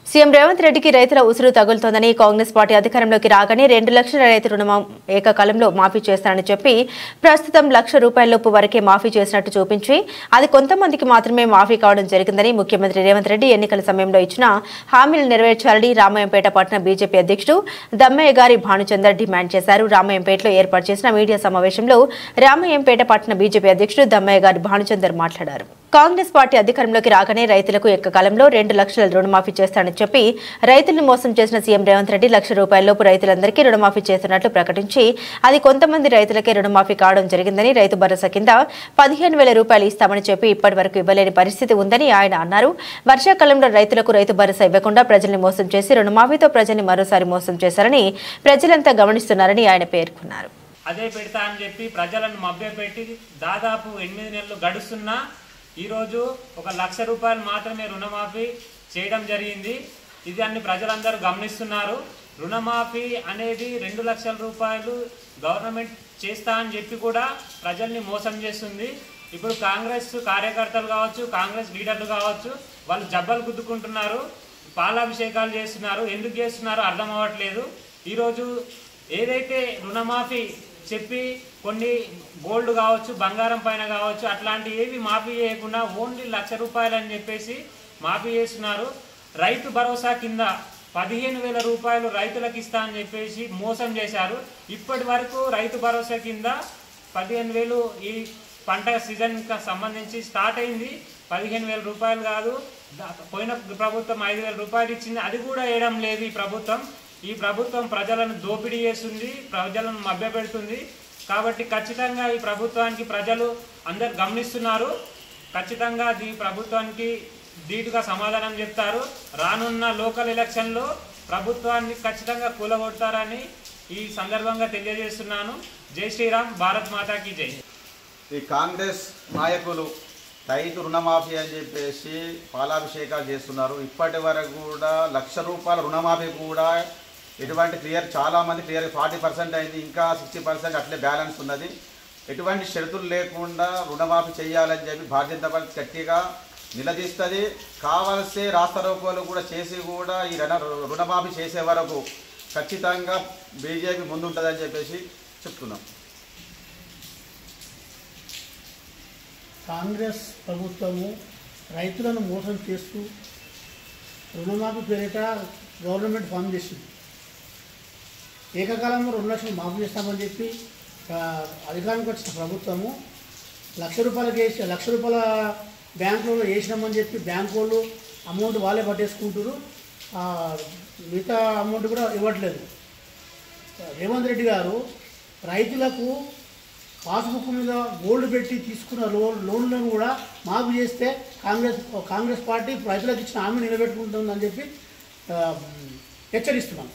CM Revanth రెడ్డికి రైతుల ఉసురు తగులుతోందని Congress party అధికారంలోకి రాగానే 2 లక్షల రైతు రుణం ఏకకాలంలో మాఫీ చేస్తానని చెప్పి ప్రస్తుతం ₹1,00,000 వరకే మాఫీ చేసినట్టు చూపించి అది కొంతమందికి మాత్రమే మాఫీ కావడం జరిగిందని ముఖ్యమంత్రి రేవంత్ రెడ్డి ఎన్నికల సమయంలో ఇచ్చిన హామీలు నెరవేర్చాలని రామాయంపేట పట్టణ బీజేపీ అధ్యక్షుడు దమ్మయ్య గారి భానుచందర్ డిమాండ్ చేశారు. రామాయంపేటలో ఏర్పాటు చేసిన మీడియా సమావేశంలో రామాయంపేట పట్టణ బీజేపీ అధ్యక్షుడు దమ్మయ్య గారి భానుచందర్ మాట్లాడారు. కాంగ్రెస్ పార్టీ అధికారంలోకి రాగానే రైతులకు ఏకకాలంలో 2 లక్షల రుణమాఫీ చేస్తానని చెప్పి రైతులను మోసం చేసిన సీఎం రేవంత్ రెడ్డి ₹1,00,000 రైతులందరికీ రుణమాఫీ చేస్తున్నట్లు ప్రకటించి అది కొంతమంది రైతులకే రుణమాఫీ కావడం జరిగిందని రైతు భరోసా కింద ₹15,000 ఇస్తామని చెప్పి ఇప్పటి వరకు ఇవ్వలేని పరిస్థితి ఉందని ఆయన అన్నారు. వర్షాకాలంలో రైతులకు రైతు భరోసా ఇవ్వకుండా ప్రజల్ని మోసం చేసి రుణమాఫీతో ప్రజల్ని మరోసారి మోసం చేశారని ప్రజలంతా గమనిస్తున్నారని ఆయన పేర్కొన్నారు. అదే పెడతా అని చెప్పి ప్రజలను మభ్యపెట్టి దాదాపు 8 నెలలు గడుస్తున్నా ఈరోజు ఒక ₹1,00,000 మాత్రమే రుణమాఫీ చేయడం జరిగింది. ఇది అన్ని ప్రజలందరూ గమనిస్తున్నారు. రుణమాఫీ అనేది ₹2,00,000 గవర్నమెంట్ చేస్తా అని చెప్పి కూడా ప్రజల్ని మోసం చేస్తుంది. ఇప్పుడు కాంగ్రెస్ కార్యకర్తలు కావచ్చు, కాంగ్రెస్ లీడర్లు కావచ్చు, వాళ్ళు జబ్బలు గుద్దుకుంటున్నారు, పాలాభిషేకాలు చేస్తున్నారు. ఎందుకు చేస్తున్నారో అర్థం అవ్వట్లేదు. ఈరోజు ఏదైతే రుణమాఫీ చెప్పి కొన్ని గోల్డ్ కావచ్చు, బంగారం పైన కావచ్చు, అట్లాంటి ఏవి మాఫీ చేయకుండా ఓన్లీ ₹1,00,000 అని చెప్పేసి మాఫీ చేస్తున్నారు. రైతు భరోసా కింద ₹15,000 రైతులకు ఇస్తా అని చెప్పేసి మోసం చేశారు. ఇప్పటి వరకు రైతు భరోసా కింద 15,000 ఈ పంట సీజన్కి సంబంధించి స్టార్ట్ అయింది. ₹15,000 కాదు, పోయిన ప్రభుత్వం ₹5,000 ఇచ్చింది. అది కూడా వేయడం లేదు ఈ ప్రభుత్వం ప్రజలను దోపిడీ చేస్తుంది, ప్రజలను మభ్యపెడుతుంది. కాబట్టి ఖచ్చితంగా ఈ ప్రభుత్వానికి ప్రజలు అందరు గమనిస్తున్నారు. ఖచ్చితంగా ఈ ప్రభుత్వానికి ధీటుగా సమాధానం చెప్తారు. రానున్న లోకల్ ఎలక్షన్లో ప్రభుత్వాన్ని ఖచ్చితంగా కూలగొడతారని ఈ సందర్భంగా తెలియజేస్తున్నాను. జై శ్రీరామ్, భారత్ మాతాకి జై. ఈ కాంగ్రెస్ నాయకులు రైతు రుణమాఫీ అని చెప్పేసి పాలాభిషేకాలు చేస్తున్నారు. ఇప్పటి వరకు కూడా ₹1,00,000 రుణమాఫీ కూడా ఎటువంటి చాలామంది క్లియర్ 40% అయింది, ఇంకా 60% అట్లే బ్యాలెన్స్ ఉన్నది. ఎటువంటి షరతులు లేకుండా రుణమాఫీ చేయాలని చెప్పి భారతీయ జనతా పార్టీ గట్టిగా నిలదీస్తుంది. కావాల్సే రాస్తారోకోలు కూడా చేసి కూడా ఈ రుణమాఫీ చేసే వరకు ఖచ్చితంగా బీజేపీ ముందుంటుందని చెప్పేసి చెప్తున్నాం. కాంగ్రెస్ ప్రభుత్వము రైతులను మోసం చేస్తూ రుణమాఫీ పేరిట గవర్నమెంట్ ఫామ్ చేసింది. ఏకకాలంలో 2 లక్షలు మాఫీ చేస్తామని చెప్పి అధికారానికి వచ్చిన ప్రభుత్వము ₹1,00,000 వేసి ₹1,00,000 బ్యాంకులో వేసినామని చెప్పి బ్యాంకు వాళ్ళు అమౌంట్ వాళ్ళే పట్టేసుకుంటారు. మిగతా అమౌంట్ కూడా ఇవ్వట్లేదు. రేవంత్ రెడ్డి గారు రైతులకు పాస్బుక్ మీద గోల్డ్ పెట్టి తీసుకున్న లోన్లను కూడా మాఫీ చేస్తే కాంగ్రెస్ పార్టీ రైతులకు ఇచ్చిన హామీ నిలబెట్టుకుంటుందని చెప్పి హెచ్చరిస్తున్నాం.